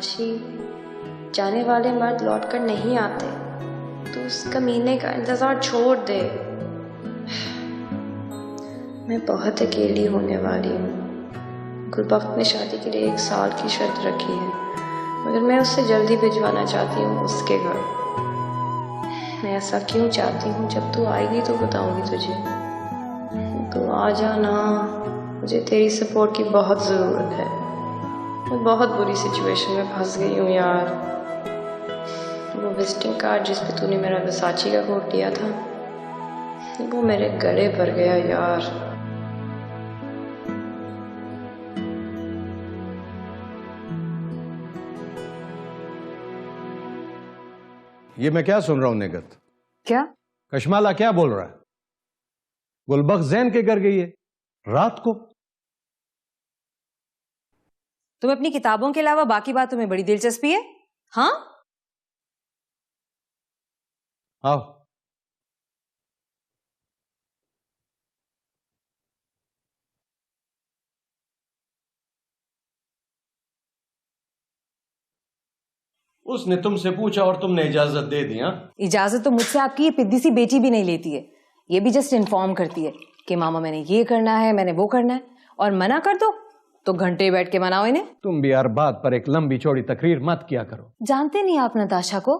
काशी जाने वाले मर्द लौटकर नहीं आते, तो उस कमीने का इंतजार छोड़ दे। मैं बहुत अकेली होने वाली हूँ। गुलबख्त ने शादी के लिए 1 साल की शर्त रखी है, मगर मैं उससे जल्दी भिजवाना चाहती हूँ उसके घर। मैं ऐसा क्यों चाहती हूँ, जब तू आएगी तो बताऊंगी तुझे। तो आ जाना, मुझे तेरी सपोर्ट की बहुत ज़रूरत है। मैं बहुत बुरी सिचुएशन में फंस गई हूँ यार। वो विजिटिंग कार्ड जिस पे तूने मेरा वर्साची का कोट लिया था, वो मेरे गले भर गया यार। ये मैं क्या सुन रहा हूं निगत? क्या? कशमाला क्या बोल रहा है? गुलबख्त जैन के घर गई है रात को। तुम्हें अपनी किताबों के अलावा बाकी बातों में बड़ी दिलचस्पी है? हाँ, आओ। उसने तुमसे पूछा और तुमने इजाजत दे दी? हाँ, इजाजत तो मुझसे आपकी ये पिद्दी सी बेटी भी नहीं लेती है। ये भी जस्ट इन्फॉर्म करती है कि मामा मैंने ये करना है, मैंने वो करना है, और मना कर दो तो घंटे बैठ के मनाओ इन्हें। तुम भी हर बात पर एक लंबी चौड़ी तकरीर मत किया करो। जानते नहीं आप नताशा को?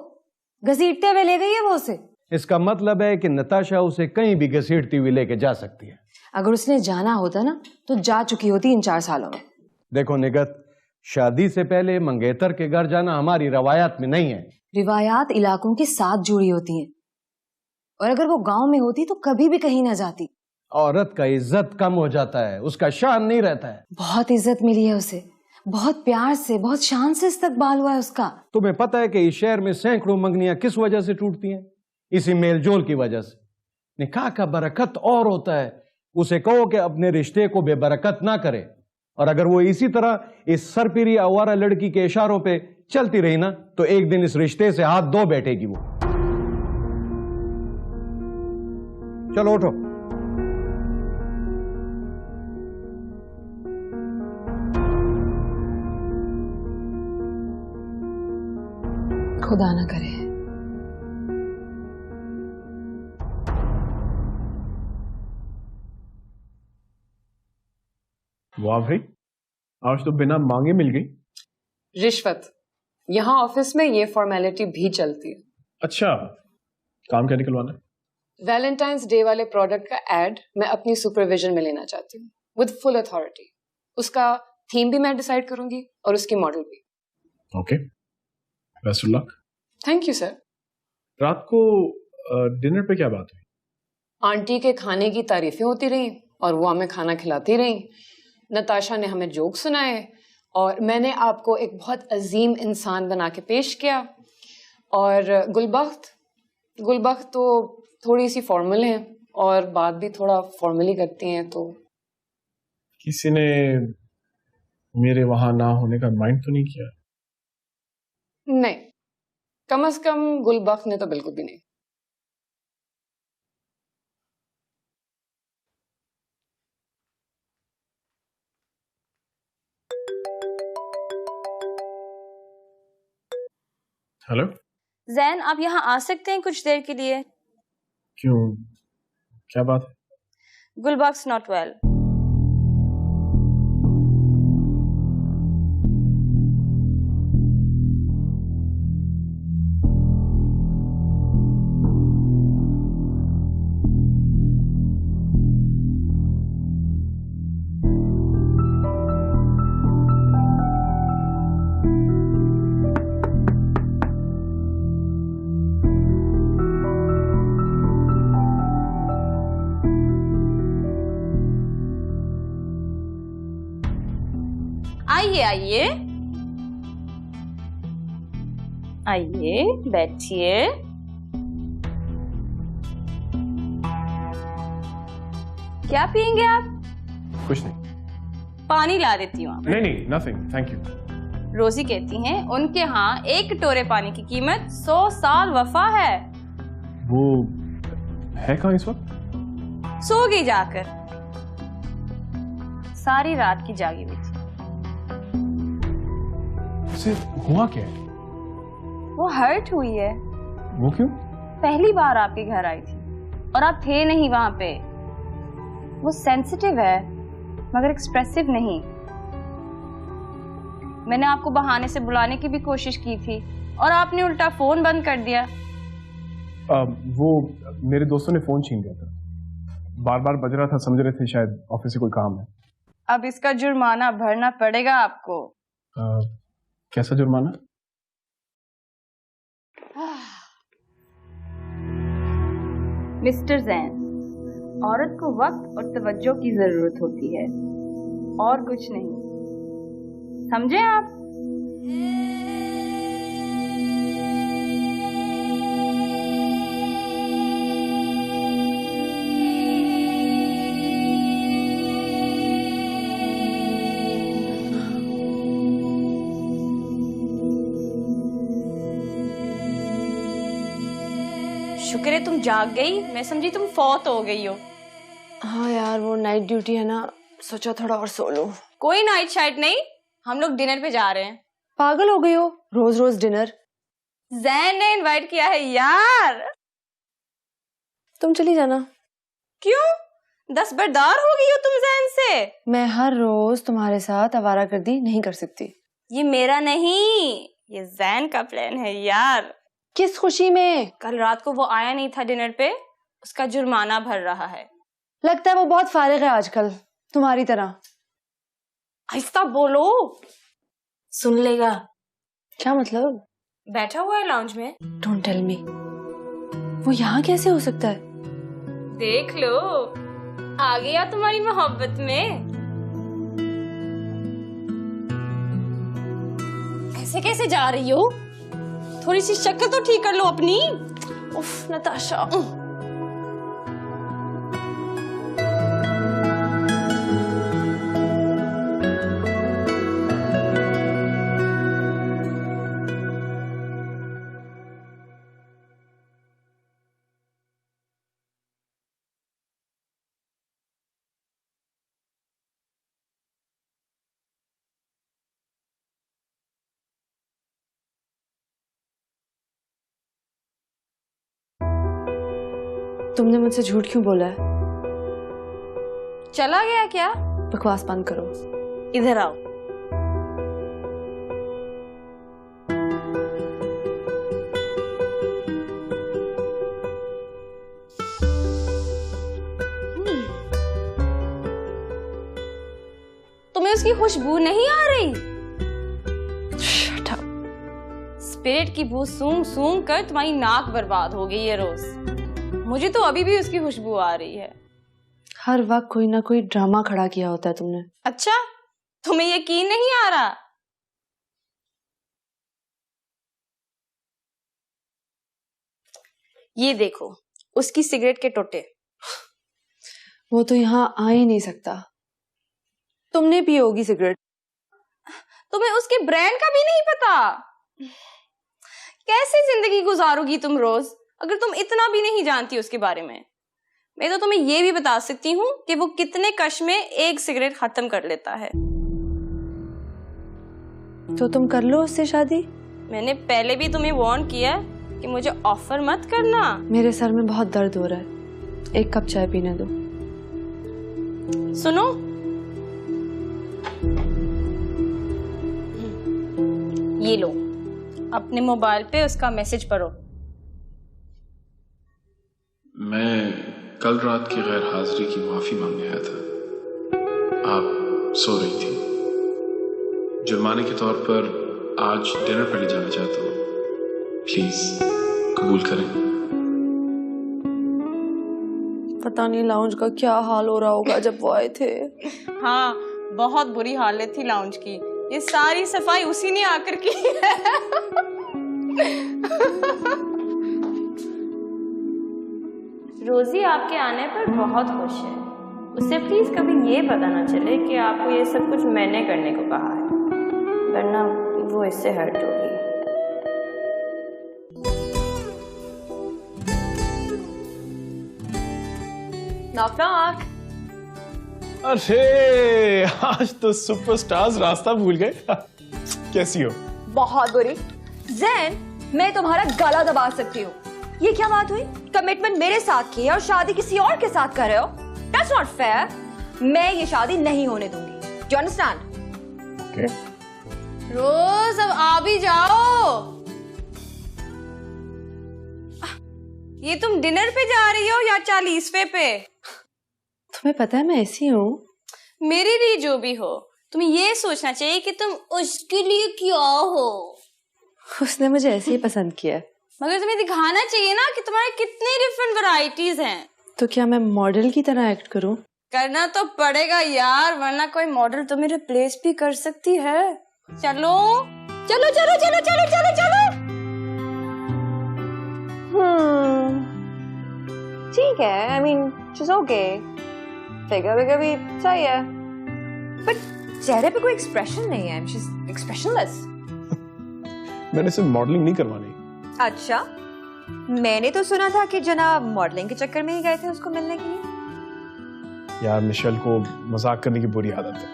घसीटते हुए ले गई है वो उसे। इसका मतलब है कि नताशा उसे कहीं भी घसीटती हुई लेके जा सकती है। अगर उसने जाना होता ना तो जा चुकी होती इन 4 सालों में। देखो निगत, शादी से पहले मंगेतर के घर जाना हमारी रवायात में नहीं है। रिवायात इलाकों के साथ जुड़ी होती हैं, और अगर वो गांव में होती तो कभी भी कहीं ना जाती। औरत का इज्जत कम हो जाता है, उसका शान नहीं रहता है। बहुत इज्जत मिली है उसे, बहुत प्यार से, बहुत शान से इस्तकबाल हुआ है उसका। तुम्हें पता है कि इस शहर में सैकड़ों मंगनियां किस वजह से टूटती हैं? इसी मेलजोल की वजह से। निकाह का बरकत और होता है। उसे कहो कि अपने रिश्ते को बेबरकत ना करे, और अगर वो इसी तरह इस सरपीरी आवारा लड़की के इशारों पे चलती रही ना, तो एक दिन इस रिश्ते से हाथ धो बैठेगी वो। चलो उठो। खुदा ना करे। वाह भाई, आज तो बिना मांगे मिल गई। रिश्वत यहाँ ऑफिस में ये फॉर्मेलिटी भी चलती है। अच्छा, काम क्या निकलवाना है? वैलेंटाइंस डे वाले प्रोडक्ट का एड मैं अपनी सुपरविजन में लेना चाहती हूँ, विद फुल अथॉरिटी। उसका थीम भी मैं डिसाइड करूंगी और उसकी मॉडल भी। Okay, best of luck. Thank you sir. रात को डिनर पे क्या बात हुई? आंटी के खाने की तारीफें होती रही और वो हमें खाना खिलाती रही। नताशा ने हमें जोक सुनाए और मैंने आपको एक बहुत अजीम इंसान बना के पेश किया। और गुलबख्त तो थोड़ी सी फॉर्मल है और बात भी थोड़ा फॉर्मली करती हैं। तो किसी ने मेरे वहां ना होने का माइंड तो नहीं किया? नहीं, कम से कम गुलबख्त ने तो बिल्कुल भी नहीं। हेलो जैन, आप यहाँ आ सकते हैं कुछ देर के लिए? क्यों, क्या बात है? गुलबख्त नॉट वेल। आइए आइए आइए, बैठिए। क्या पियेंगे आप? कुछ नहीं। पानी ला देती हूँ। नहीं नहीं, नथिंग, थैंक यू। रोजी कहती हैं उनके यहाँ 1 कटोरे पानी की कीमत 100 साल वफा है। वो है कहाँ इस वक्त? सो गई जाकर, सारी रात की जागी हुई थी। वैसे हुआ क्या है? वो हर्ट हुई है। वो क्यों? पहली बार आपके घर आई थी और आप थे नहीं वहां पे। वो सेंसिटिव है मगर एक्सप्रेसिव नहीं। मैंने आपको बहाने से बुलाने की भी कोशिश की थी और आपने उल्टा फोन बंद कर दिया। वो मेरे दोस्तों ने फोन छीन लिया था, बार बार बज रहा था, समझ रहे थे शायद ऑफिस से कोई काम है। अब इसका जुर्माना भरना पड़ेगा आपको। कैसा जुर्माना? मिस्टर जैन, औरत को वक्त और तवज्जो की जरूरत होती है और कुछ नहीं, समझे आप? शुक्र है तुम जाग गई, मैं समझी तुम फौत हो गई हो। हाँ यार, वो नाइट ड्यूटी है ना, सोचा थोड़ा और सो लूं। कोई नाइट शाइट नहीं, हम लोग डिनर पे जा रहे हैं। पागल हो गई हो, रोज रोज डिनर। जैन ने इनवाइट किया है यार। तुम चली जाना। क्यों? दस्तबरदार हो गई हो तुम जैन से। मैं हर रोज तुम्हारे साथ आवारागर्दी नहीं कर सकती। ये मेरा नहीं, ये जैन का प्लान है यार। किस खुशी में? कल रात को वो आया नहीं था डिनर पे, उसका जुर्माना भर रहा है। लगता है वो बहुत फारिग है आजकल, तुम्हारी तरह। आहिस्ता बोलो, सुन लेगा। क्या मतलब? बैठा हुआ है लाउंज में। Don't tell me. वो यहाँ कैसे हो सकता है? देख लो, आ गया तुम्हारी मोहब्बत में। ऐसे कैसे जा रही हो? थोड़ी सी शक्ल तो ठीक कर लो अपनी। उफ नताशा। तुमने मुझसे झूठ क्यों बोला है? चला गया क्या? बकवास बंद करो। इधर आओ। तुम्हें उसकी खुशबू नहीं आ रही? Shut up. स्पिरिट की बू सूंघ सूंघ कर तुम्हारी नाक बर्बाद हो गई है रोज। मुझे तो अभी भी उसकी खुशबू आ रही है। हर वक्त कोई ना कोई ड्रामा खड़ा किया होता है तुमने। अच्छा, तुम्हें यकीन नहीं आ रहा? ये देखो उसकी सिगरेट के टोटे। वो तो यहाँ आ ही नहीं सकता। तुमने पी होगी सिगरेट। तुम्हें उसके ब्रांड का भी नहीं पता? कैसे जिंदगी गुजारोगी तुम रोज अगर तुम इतना भी नहीं जानती उसके बारे में? मैं तो तुम्हें ये भी बता सकती हूँ कि वो कितने कश में एक सिगरेट खत्म कर लेता है। तो तुम कर लो उससे शादी। मैंने पहले भी तुम्हें वार्न किया कि मुझे ऑफर मत करना। मेरे सर में बहुत दर्द हो रहा है, एक कप चाय पीने दो। सुनो, ये लो, अपने मोबाइल पे उसका मैसेज पढ़ो। मैं कल रात की गैर हाजिरी की माफी मांगने आया था। आप सो रही थी। जुर्माने के तौर पर आज डिनर पर ले जाना चाहता हूँ, प्लीज कबूल करें। पता नहीं लाउंज का क्या हाल हो रहा होगा जब वो आए थे। हाँ, बहुत बुरी हालत थी लाउंज की। ये सारी सफाई उसी ने आकर की है। रोजी आपके आने पर बहुत खुश है। उससे प्लीज कभी ये पता ना चले कि आपको ये सब कुछ मैंने करने को कहा है, वरना वो इससे हर्ट होगी। Knock knock. अरे आज तो सुपरस्टार्स रास्ता भूल गए। कैसी हो? बहुत बुरी। जैन, मैं तुम्हारा गला दबा सकती हूँ। ये क्या बात हुई? कमिटमेंट मेरे साथ की है और शादी किसी और के साथ कर रहे हो। That's not fair. मैं ये शादी नहीं होने दूंगी। Do you understand? Okay. रोज अब आ भी जाओ। ये तुम डिनर पे जा रही हो या 40वें पे? तुम्हें पता है मैं ऐसी हूँ। मेरे लिए जो भी हो, तुम्हें ये सोचना चाहिए कि तुम उसके लिए क्या हो। उसने मुझे ऐसे ही पसंद किया। मगर तुम्हें दिखाना चाहिए ना कि तुम्हारे कितने डिफरेंट वैरायटीज हैं। तो क्या मैं मॉडल की तरह एक्ट करूं? करना तो पड़ेगा यार, वरना कोई मॉडल तुम्हें रिप्लेस भी कर सकती है। चलो चलो चलो चलो चलो चलो चलो। ठीक है, I mean, she's okay. Figure vigour भी सही है, बट चेहरे पे कोई एक्सप्रेशन नहीं है। She's expressionless. मैंने सिर्फ मॉडलिंग नहीं करवानी। अच्छा, मैंने तो सुना था कि जनाब मॉडलिंग के चक्कर में ही गए थे उसको मिलने के लिए। यार मिशेल को मजाक करने की बुरी आदत है।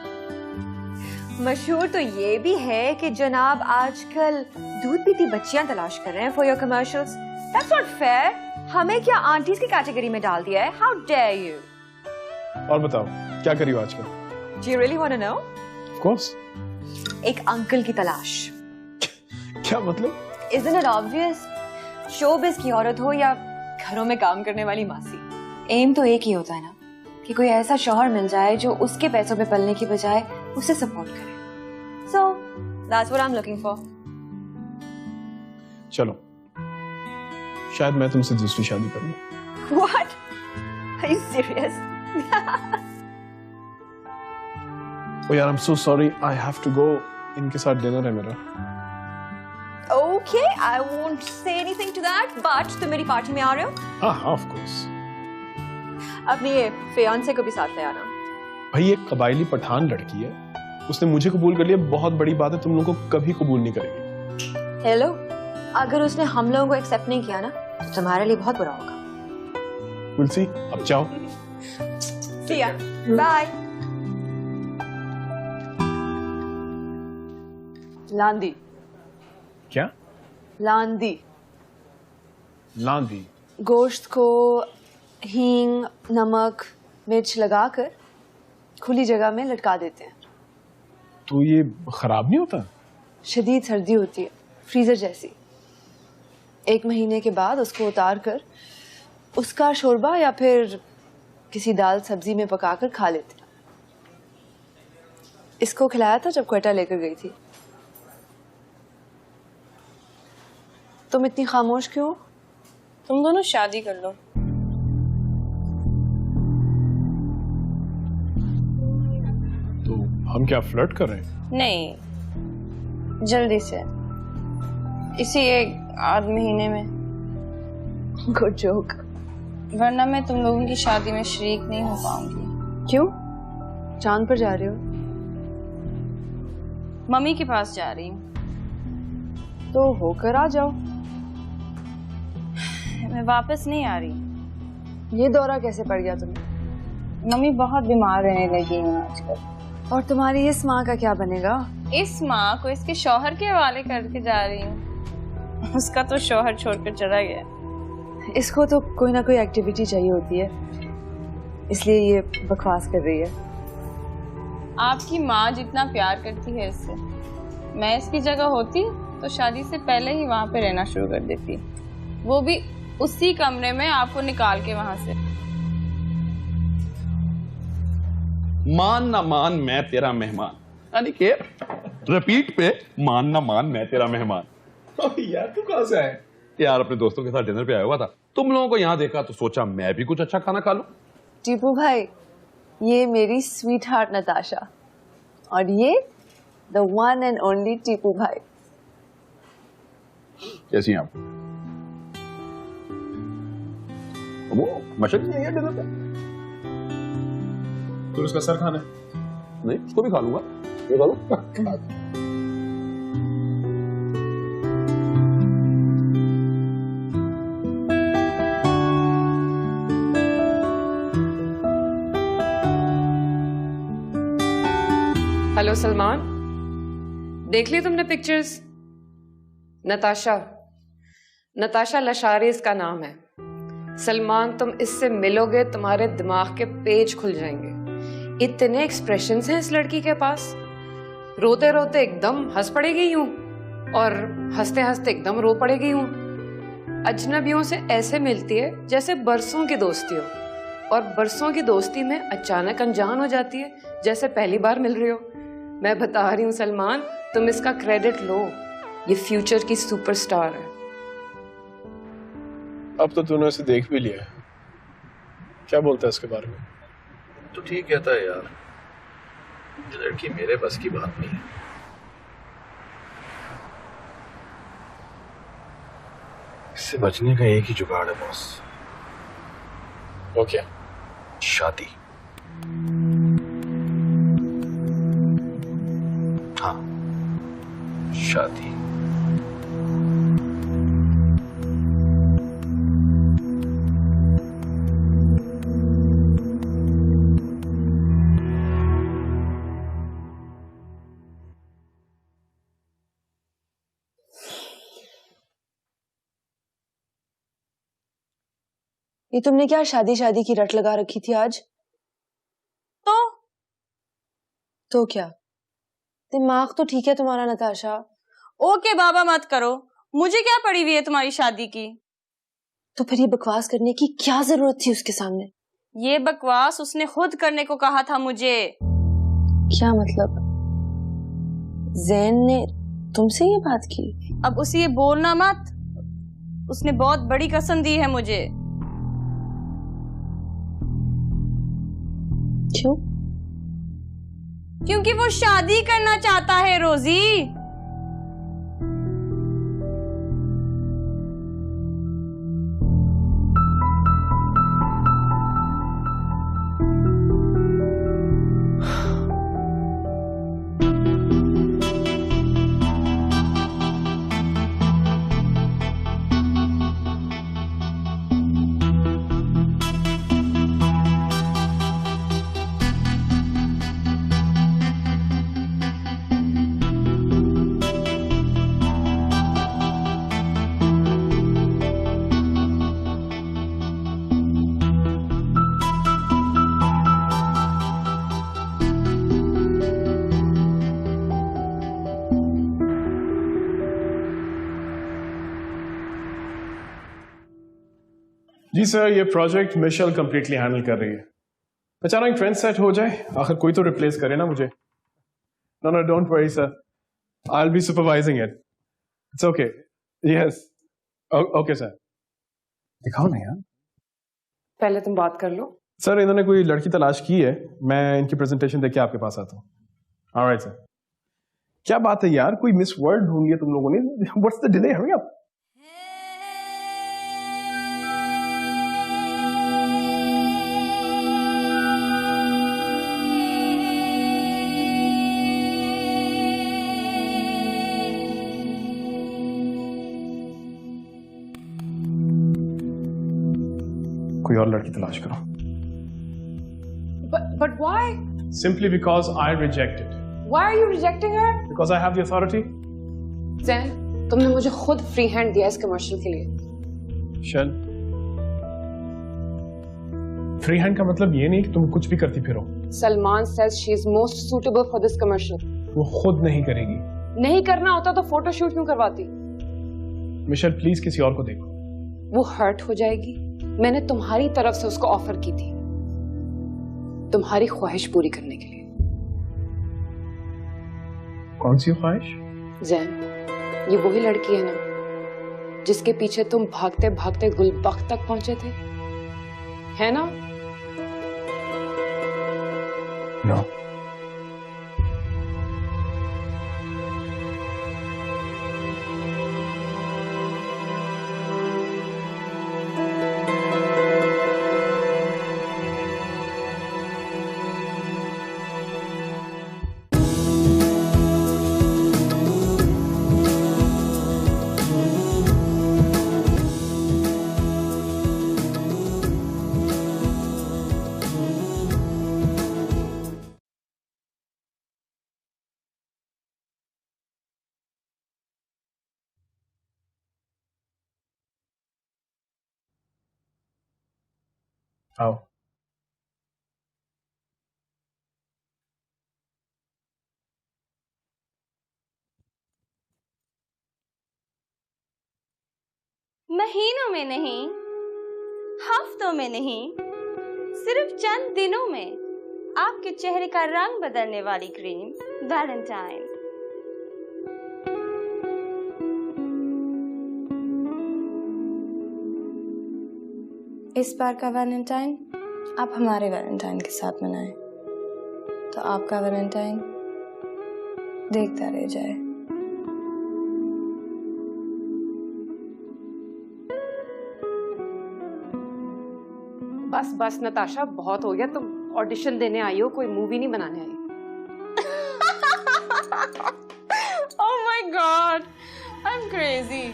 मशहूर तो ये भी है कि जनाब आजकल दूध पीती बच्चियां तलाश कर रहे हैं for your commercials. That's not fair. हमें क्या आंटीज की कैटेगरी में डाल दिया है? How dare you. और बताओ क्या करी हो आजकल? Do you really want to know? Of course. एक अंकल की तलाश। क्या मतलब? Isn't it obvious? शोबिज़ की औरत हो या घरों में काम करने वाली मासी, एम तो एक ही होता है ना कि कोई ऐसा शौहर मिल जाए जो उसके पैसों पे पलने की बजाय उसे सपोर्ट करे। So that's what I'm looking for. चलो, शायद मैं तुमसे दूसरी शादी कर लूं। What? Are you serious? ओ यार, I'm so sorry. I have to go. इनके साथ डिनर है मेरा। Okay, I won't say anything to that. But तुम मेरी पार्टी में आ रहे हो? हाँ हाँ, of course. अपनी ये फियांसे को भी साथ ले आना। भाई एक कबायली पठान लड़की है, उसने मुझे कबूल कर लिया। बहुत बड़ी बात है, तुम लोगों को कभी कबूल नहीं करेगी। हेलो, अगर उसने हम लोगों को एक्सेप्ट नहीं किया ना तो तुम्हारे लिए बहुत बुरा होगा। We'll see. अब जाओ। See ya. Bye. लांदी। क्या? लांदी। लांदी? गोश्त को हींग, नमक, मिर्च लगाकर खुली जगह में लटका देते हैं। तो ये खराब नहीं होता? शदीद सर्दी होती है, फ्रीजर जैसी। 1 महीने के बाद उसको उतार कर उसका शोरबा या फिर किसी दाल सब्जी में पकाकर खा लेते हैं। इसको खिलाया था जब क्वेटा लेकर गई थी। तुम इतनी खामोश क्यों? तुम दोनों शादी कर लो। तो हम क्या फ्लर्ट कर रहे हैं? नहीं, जल्दी से, इसी 1-8 महीने में। Good joke. वरना मैं तुम लोगों की शादी में शरीक नहीं हो पाऊंगी। क्यों? चांद पर जा रहे हो? मम्मी के पास जा रही हूँ। तो होकर आ जाओ। मैं वापस नहीं आ रही। ये दौरा कैसे पड़ गया तुम्हें? मम्मी बहुत बीमार रहने लगी हैं आजकल। और तुम्हारी इस माँ का क्या बनेगा? इस माँ को इसके शौहर के हवाले करके जा रही हूँ। उसका तो शौहर छोड़कर चला गया। इसको तो कोई ना कोई एक्टिविटी चाहिए होती है, इसलिए ये बकवास कर रही है। आपकी माँ जितना प्यार करती है इससे, मैं इसकी जगह होती तो शादी से पहले ही वहाँ पे रहना शुरू कर देती, वो भी उसी कमरे में आपको निकाल के वहां से। मान ना मान मैं तेरा मेहमान, यानी कि रिपीट पे मान ना मान मैं तेरा मेहमान। यार तू कहाँ से आया? यार अपने दोस्तों के साथ डिनर पे आया हुआ था, तुम लोगों को यहाँ देखा तो सोचा मैं भी कुछ अच्छा खाना खा लूं। टीपू भाई, ये मेरी स्वीट हार्ट नताशा, और ये the one and only Tipu भाई। कैसी हैं आप? वो मशक नहीं है डिनर पे? तो उसका सर खाना है? नहीं, उसको भी खा लूंगा। ये खा लो। हेलो सलमान, देख ली तुमने पिक्चर्स? नताशा लशारी इसका नाम है। सलमान, तुम इससे मिलोगे तुम्हारे दिमाग के पेज खुल जाएंगे। इतने एक्सप्रेशंस हैं इस लड़की के पास। रोते रोते एकदम हंस पड़ेगी यूं, और हंसते हंसते एकदम रो पड़ेगी यूं। अजनबियों से ऐसे मिलती है जैसे बरसों की दोस्ती हो, और बरसों की दोस्ती में अचानक अनजान हो जाती है जैसे पहली बार मिल रही हो। मैं बता रही हूँ सलमान, तुम इसका क्रेडिट लो, ये फ्यूचर की सुपरस्टार है। अब तो तूने उसे देख भी लिया है, क्या बोलता है इसके बारे में? तो ठीक कहता है यार, ये लड़की मेरे बस की बात नहीं है। इससे बचने का एक ही जुगाड़ है बॉस। वो क्या? शादी। हाँ, शादी। ये तुमने क्या शादी शादी की रट लगा रखी थी आज? तो क्या? दिमाग तो ठीक है तुम्हारा नताशा। ओके बाबा मत करो, मुझे क्या पड़ी हुई है तुम्हारी शादी की। तो फिर ये बकवास करने की क्या जरूरत थी उसके सामने? ये बकवास उसने खुद करने को कहा था मुझे। क्या मतलब? ज़ैन ने तुमसे ये बात की? अब उसे ये बोलना मत, उसने बहुत बड़ी कसम दी है मुझे। क्यों? क्योंकि वो शादी करना चाहता है रोजी। जी सर, ये प्रोजेक्ट मिशेल कंप्लीटली हैंडल कर रही है। अचानक ट्रेंड सेट हो जाए, आखिर कोई तो रिप्लेस करे ना मुझे। No no don't worry sir, I will be supervising it. It's okay. Yes okay sir. दिखाओ ना यार। पहले तुम बात कर लो। सर, इन्होंने कोई लड़की तलाश की है, मैं इनकी प्रेजेंटेशन देख के आपके पास आता हूँ। Alright sir. क्या बात है यार, कोई मिस वर्ड ढूंढ लिया तुम लोगों ने। What's the delay? Hurry up. कोई और लड़की तलाश करो। But why? Simply because I rejected. Why are you rejecting her? Because I have the authority. ज़ैन, तुमने मुझे खुद फ्री हैंड दिया इस कमर्शियल के लिए। शन, फ्री हैंड का मतलब ये नहीं कि तुम कुछ भी करती फिरो। Salman says she is most suitable for this commercial. वो खुद नहीं करेगी। नहीं करना होता तो फोटो शूट क्यों करवाती? मिशेल प्लीज किसी और को देखो। वो हर्ट हो जाएगी। मैंने तुम्हारी तरफ से उसको ऑफर की थी, तुम्हारी ख्वाहिश पूरी करने के लिए। कौन सी ख्वाहिश? ज़ैन, ये वही लड़की है ना जिसके पीछे तुम भागते भागते गुलबख्त तक पहुंचे थे, है ना? No. आओ। महीनों में नहीं, हफ्तों में नहीं, सिर्फ चंद दिनों में आपके चेहरे का रंग बदलने वाली क्रीम वैलेंटाइन। इस बार का वैलेंटाइन आप हमारे वैलेंटाइन के साथ मनाएं, तो आपका वैलेंटाइन देखता रह जाए। बस बस नताशा, बहुत हो गया। तुम ऑडिशन देने आई हो, कोई मूवी नहीं बनाने आई। Oh my God, I'm crazy.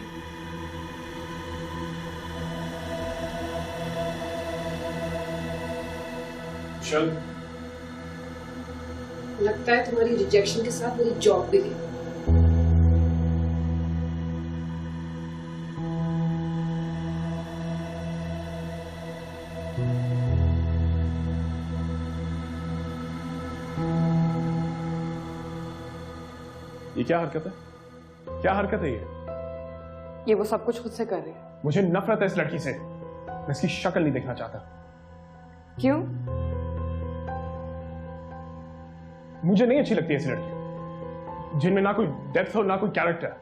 चल, लगता है तुम्हारी रिजेक्शन के साथ मेरी जॉब भी गई। ये क्या हरकत है? क्या हरकत है ये वो सब कुछ खुद से कर रही है। मुझे नफरत है इस लड़की से। मैं इसकी शक्ल नहीं देखना चाहता। क्यों? मुझे नहीं अच्छी लगती ऐसी लड़की जिनमें ना कोई डेप्थ हो ना कोई कैरेक्टर।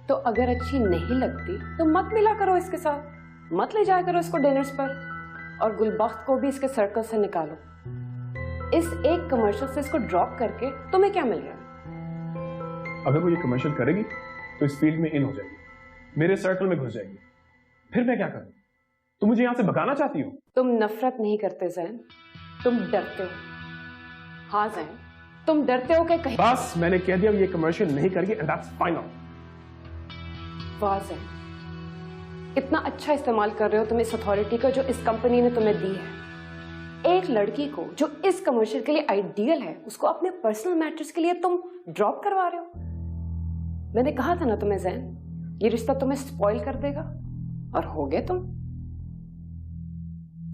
तो अगर अच्छी नहीं लगती तो मत मिला करो इसके साथ, मत ले जाया करो इसको डिनर्स पर, और गुलबख्त को भी इसके सर्कल से निकालो। इस एक कमर्शियल से इसको ड्रॉप करके तुम्हें क्या मिल रहा है? अगर वो ये कमर्शियल करेगी तो इस फील्ड में इन हो जाएगी, मेरे सर्कल में घुस जाएगी, फिर मैं क्या करूं? तुम मुझे यहां से भगाना चाहती हो? तुम नफरत नहीं करते ज़ैन, तुम डरते हो। हाँ ज़ैन, तुम डरते हो कि कहीं। बस मैंने कह दिया ये कमर्शियल नहीं करेगी एंड दैट्स फाइनल। वाह ज़ैन, इतना अच्छा इस्तेमाल कर रहे हो तुम इस अथॉरिटी का जो इस कंपनी ने तुम्हें दी है। एक लड़की को जो इस कमर्शियल के लिए आइडियल है, उसको अपने पर्सनल मैटर्स के लिए तुम ड्रॉप करवा रहे हो। मैंने कहा था ना तुम्हें ज़ैन, ये रिश्ता तुम्हें स्पॉइल कर देगा, और हो गए तुम।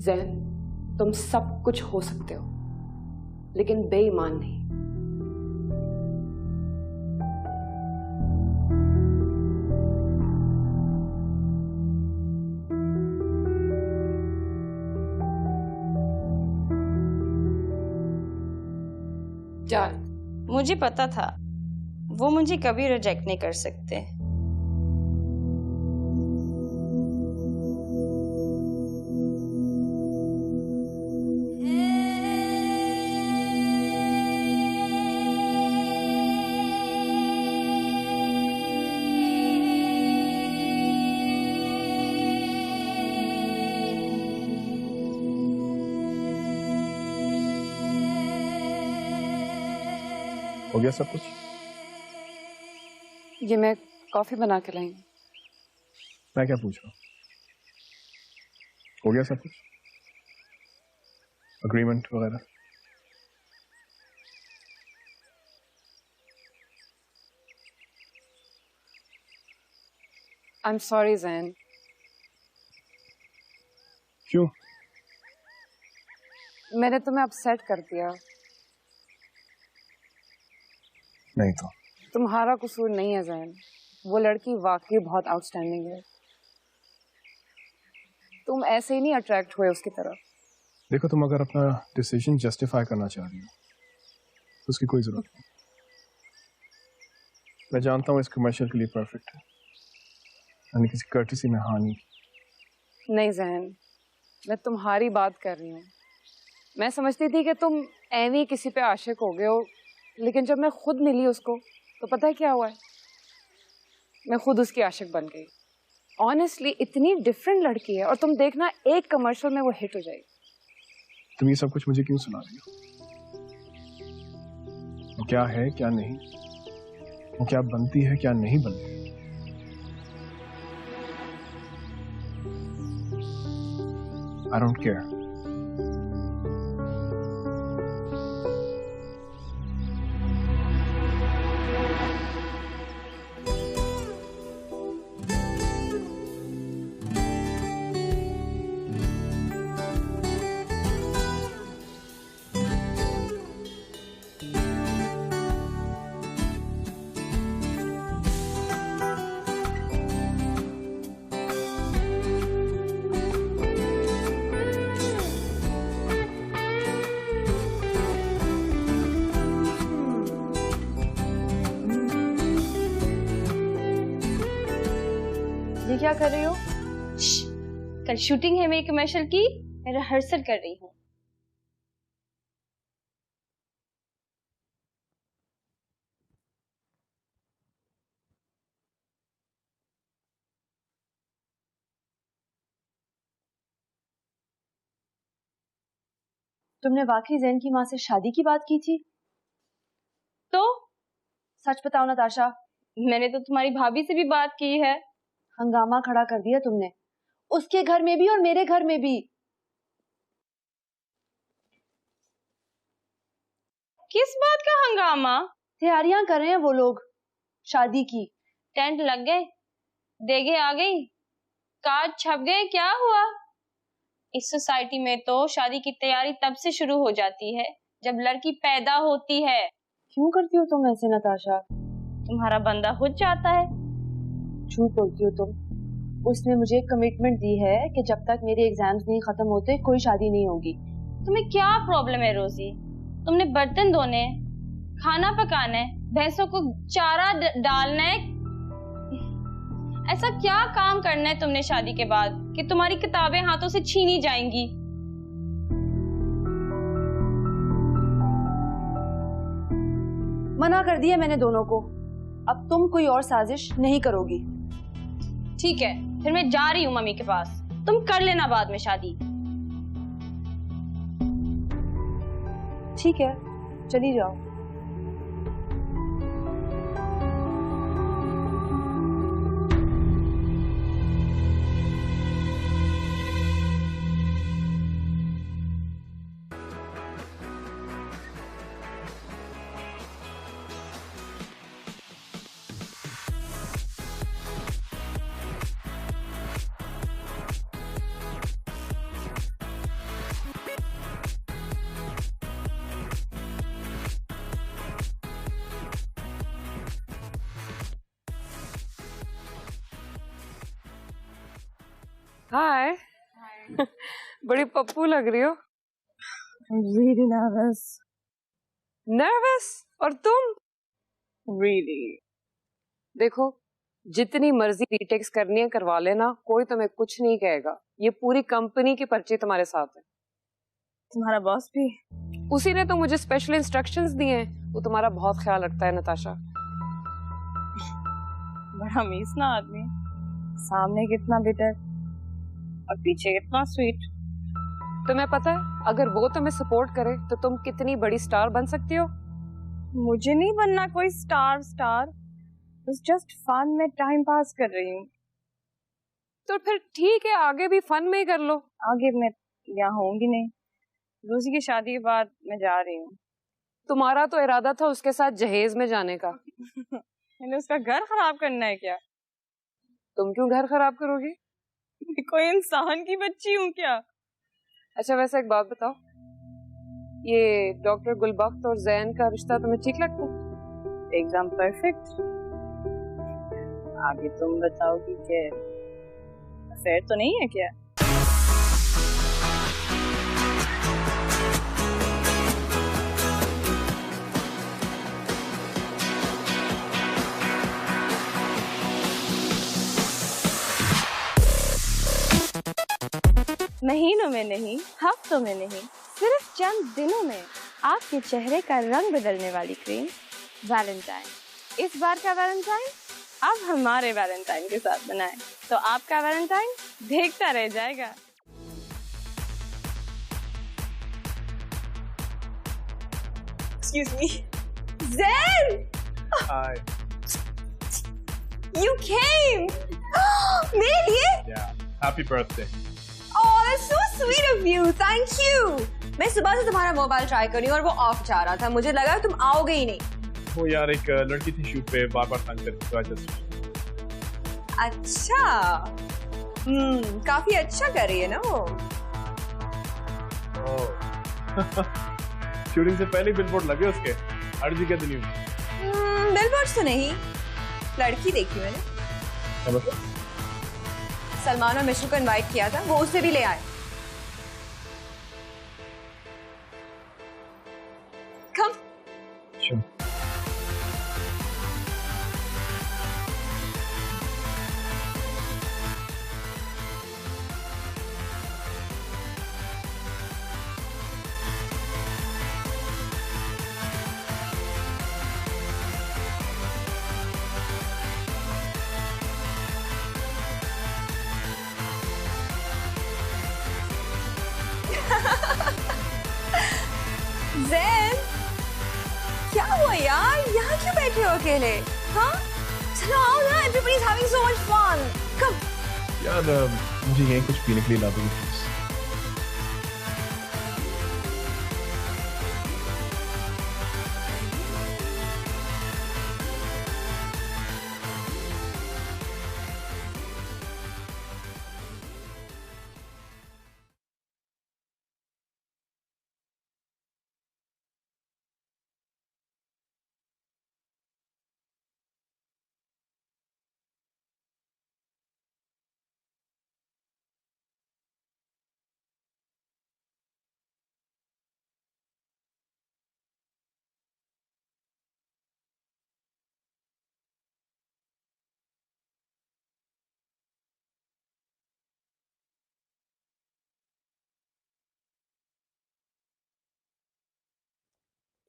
ज़ैन, तुम सब कुछ हो सकते हो, लेकिन बेईमान नहीं। जान, मुझे पता था वो मुझे कभी रिजेक्ट नहीं कर सकते। हो गया सब कुछ? ये मैं कॉफी बना के लाई। मैं क्या पूछ रहा हूँ? हो गया सब कुछ? अग्रीमेंट वगैरह? आई एम सॉरी ज़ैन। क्यों? मैंने तुम्हें अपसेट कर दिया। नहीं तो तुम्हारा कसूर नहीं है ज़ैन, वो लड़की वाकई बहुत आउटस्टैंडिंग है। तुम ऐसे ही नहीं अट्रैक्ट हुए उसकी तरफ। देखो, तुम अगर अपना डिसीजन जस्टिफाई करना चाह रही हो तो उसकी कोई जरूरत नहीं। मैं जानता हूँ इस कमर्शियल के लिए परफेक्ट है, यानी किसी कर्टिसी में हानि। नहीं ज़ैन, मैं तुम्हारी बात कर रही हूँ। मैं समझती थी कि तुम ऐਵੇਂ ही किसी पे आशिक हो गए हो, लेकिन जब मैं खुद मिली उसको तो पता है क्या हुआ है? मैं खुद उसकी आशिक बन गई। ऑनेस्टली इतनी डिफरेंट लड़की है, और तुम देखना एक कमर्शियल में वो हिट हो जाएगी। तुम ये सब कुछ मुझे क्यों सुना रही हो? वो क्या है क्या नहीं, वो क्या बनती है क्या नहीं बनती? I don't care. ये क्या कर रही हो? कल शूटिंग है मेरी कमर्शियल की, मैं रिहर्सल कर रही हूँ। तुमने वाकई जैन की माँ से शादी की बात की थी? तो सच बताओ नताशा। मैंने तो तुम्हारी भाभी से भी बात की है। हंगामा खड़ा कर दिया तुमने, उसके घर में भी और मेरे घर में भी। किस बात का हंगामा? तैयारियां कर रहे हैं वो लोग शादी की। टेंट लग गए, देगे आ गई, कार्ड छप गए, क्या हुआ? इस सोसाइटी में तो शादी की तैयारी तब से शुरू हो जाती है जब लड़की पैदा होती है। क्यों करती हो तुम ऐसे नताशा? तुम्हारा बंदा हो जाता है। झूठ बोलती हो तुम। उसने मुझे कमिटमेंट दी है कि जब तक मेरे एग्जाम्स नहीं खत्म होते कोई शादी नहीं होगी। तुम्हें क्या प्रॉब्लम है रोजी? तुमने बर्तन धोने, खाना पकाना है, भैंसों को चारा डालना है, ऐसा क्या काम करना है तुमने शादी के बाद कि तुम्हारी किताबें हाथों से छीनी जाएंगी? मना कर दिया मैंने दोनों को। अब तुम कोई और साजिश नहीं करोगी। ठीक है, फिर मैं जा रही हूँ मम्मी के पास। तुम कर लेना बाद में शादी। ठीक है, चली जाओ। हाय। बड़ी पप्पू लग रही हो। Really nervous. नर्वस? और तुम? Really. देखो, जितनी मर्जी रीटेक्स करनी है करवा लेना, कोई तुम्हें कुछ नहीं कहेगा। ये पूरी कंपनी की पर्ची तुम्हारे साथ है। तुम्हारा बॉस भी? उसी ने तो मुझे स्पेशल इंस्ट्रक्शंस दिए हैं। वो तुम्हारा बहुत ख्याल रखता है नताशा। बड़ा मीसना आदमी, सामने कितना बिटर और पीछे कितना स्वीट। तुम्हें पता है, अगर वो तुम्हें सपोर्ट करे तो तुम कितनी बड़ी स्टार बन सकती हो। मुझे नहीं बनना कोई स्टार। बस जस्ट फन में टाइम पास कर रही हूँ। तो फिर ठीक है, आगे भी फन में ही कर लो। आगे मैं यहाँ होंगी नहीं। रोजी की शादी के बाद मैं जा रही हूँ। तुम्हारा तो इरादा था उसके साथ जहेज में जाने का। मैंने उसका घर खराब करना है क्या? तुम क्यों घर खराब करोगी? कोई इंसान की बच्ची हूँ क्या? अच्छा, वैसे एक बात बताओ, ये डॉक्टर गुलबख्त और जैन का रिश्ता तुम्हें ठीक लगता है? एकदम परफेक्ट। आगे तुम बताओगी कि अफेयर तो नहीं है क्या? महीनों में नहीं, हफ्तों में नहीं, सिर्फ चंद दिनों में आपके चेहरे का रंग बदलने वाली क्रीम वैलेंटाइन। इस बार का वैलेंटाइन अब हमारे वैलेंटाइन के साथ बनाएं, तो आपका वैलेंटाइन देखता रह जाएगा। Excuse me, Zen! Hi. You came! मेरे लिए? Yeah. Happy birthday. Oh, that's so sweet of you. Thank you. मैं सुबह से तुम्हारा मोबाइल ट्राई कर रही हूँ और वो ऑफ जा रहा था। मुझे लगा तुम आओगे ही नहीं। वो यार एक लड़की थी शूट पे, बार-बार तंग करती तो जस्ट। अच्छा, काफी अच्छा कर रही है ना वो। शूटिंग से पहले बिलबोर्ड लगे उसके हर जगह दुनिया में। बिलबोर्ड तो नहीं, लड़की देखी मैंने। क्या मतलब? सलमान और मिश्रू को इनवाइट किया था, वो उसे भी ले आए। Come. Sure. जैन, क्या हुआ यार? यहाँ क्यों बैठे हो अकेले? हाँ, चलो आओ ना, everybody's having so much fun. Come. यार मुझे यहीं कुछ पीने के लिए ला दो प्लीज।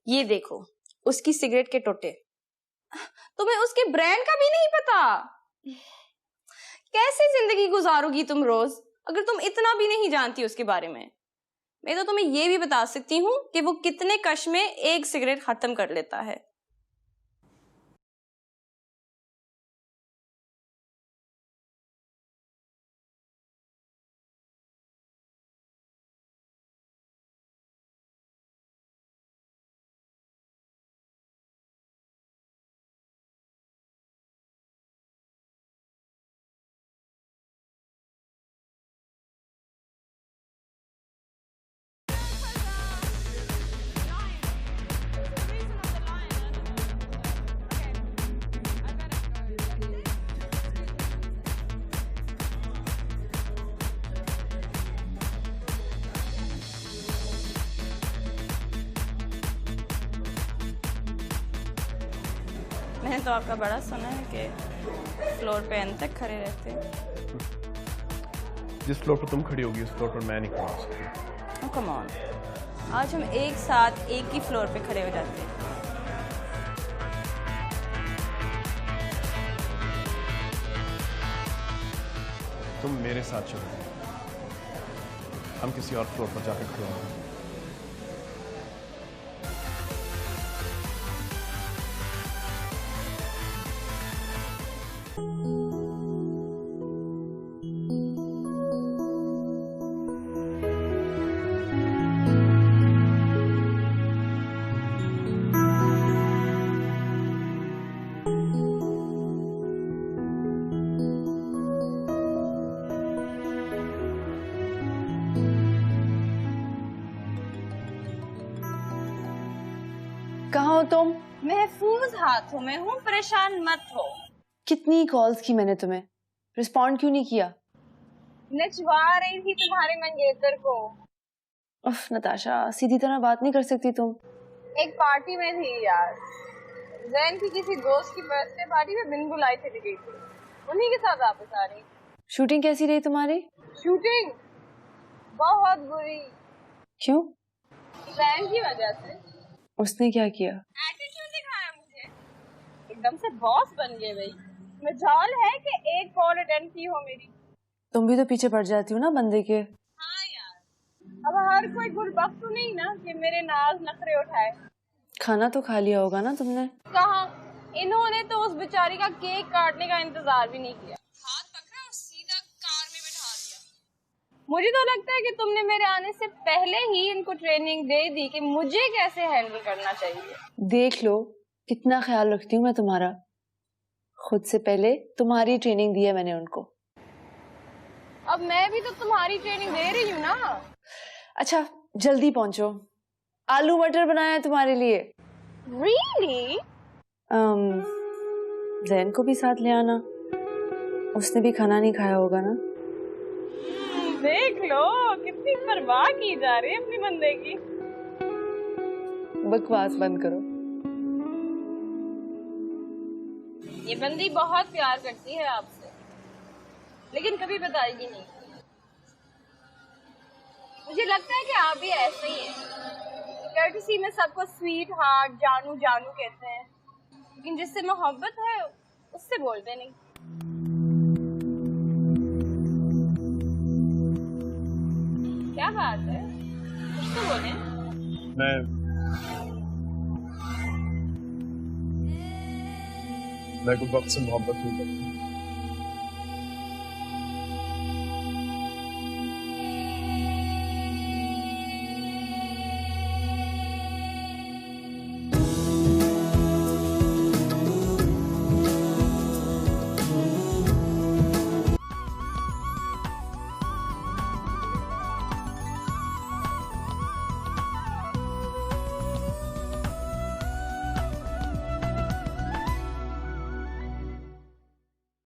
ये देखो उसकी सिगरेट के टोटे। तुम्हें उसके ब्रांड का भी नहीं पता? कैसे जिंदगी गुजारोगी तुम रोज अगर तुम इतना भी नहीं जानती उसके बारे में? मैं तो तुम्हें ये भी बता सकती हूँ कि वो कितने कश में एक सिगरेट खत्म कर लेता है। मैंने तो आपका बड़ा सुना है कि फ्लोर पे अंत तक खड़े रहते हैं। जिस फ्लोर पर तुम खड़ी होगी उस फ्लोर पर मैं नहीं खड़ा हो सकती। कम ऑन, आज हम एक साथ एक ही फ्लोर पे खड़े हो जाते हैं। तुम मेरे साथ चलो, हम किसी और फ्लोर पर जाकर खड़े होंगे। कहाँ हो तुम? महफूज हाथों में हूँ, परेशान मत हो। कितनी कॉल्स की मैंने तुम्हें, रिस्पॉन्ड क्यों नहीं किया? नचवा रही थी तुम्हारे मंगेतर को। उफ नताशा, सीधी तरह बात नहीं कर सकती तुम? एक पार्टी में थी यार, जैन की किसी दोस्त की बर्थडे पार्टी में बिन बुलाए चली गई थी, उन्हीं के साथ वापस आ रही। शूटिंग कैसी रही तुम्हारी? शूटिंग बहुत बुरी। क्यों? जैन की वजह से। उसने क्या किया? एटीट्यूड दिखाया मुझे, एकदम से बॉस बन गए भाई। मजाल है कि एक कॉल अटेंड की हो मेरी। तुम भी तो पीछे पड़ जाती हो ना बंदे के। हाँ यार, अब हर कोई गुलबख्त तो नहीं ना कि मेरे नाज नखरे उठाए। खाना तो खा लिया होगा ना तुमने? कहाँ, इन्होंने तो उस बेचारी का केक काटने का इंतजार भी नहीं किया, हाथ पकड़ा और सीधा कार में बिठा दिया। मुझे तो लगता है कि तुमने मेरे आने से पहले ही इनको ट्रेनिंग दे दी कि मुझे कैसे हैंडल करना चाहिए। देख लो कितना ख्याल रखती हूँ मैं तुम्हारा। खुद से पहले तुम्हारी ट्रेनिंग दी है मैंने उनको। अब मैं भी तो तुम्हारी ट्रेनिंग दे रही हूँ ना। अच्छा जल्दी पहुंचो, आलू मटर बनाया है तुम्हारे लिए। Really? जैन को भी साथ ले आना, उसने भी खाना नहीं खाया होगा ना। देख लो कितनी परवाह की जा रही है अपनी बंदे की। बकवास बंद करो। ये बंदी बहुत प्यार करती है आपसे, लेकिन कभी बताएगी नहीं। मुझे लगता है कि आप भी ऐसे ही हैं। कर्टसी में सबको स्वीट हार्ट, जानू जानू कहते हैं, लेकिन जिससे मोहब्बत है उससे बोलते नहीं। क्या बात है, कुछ तो बोले। मैं मैं गुलबख्त से मोहब्बत नहीं करता।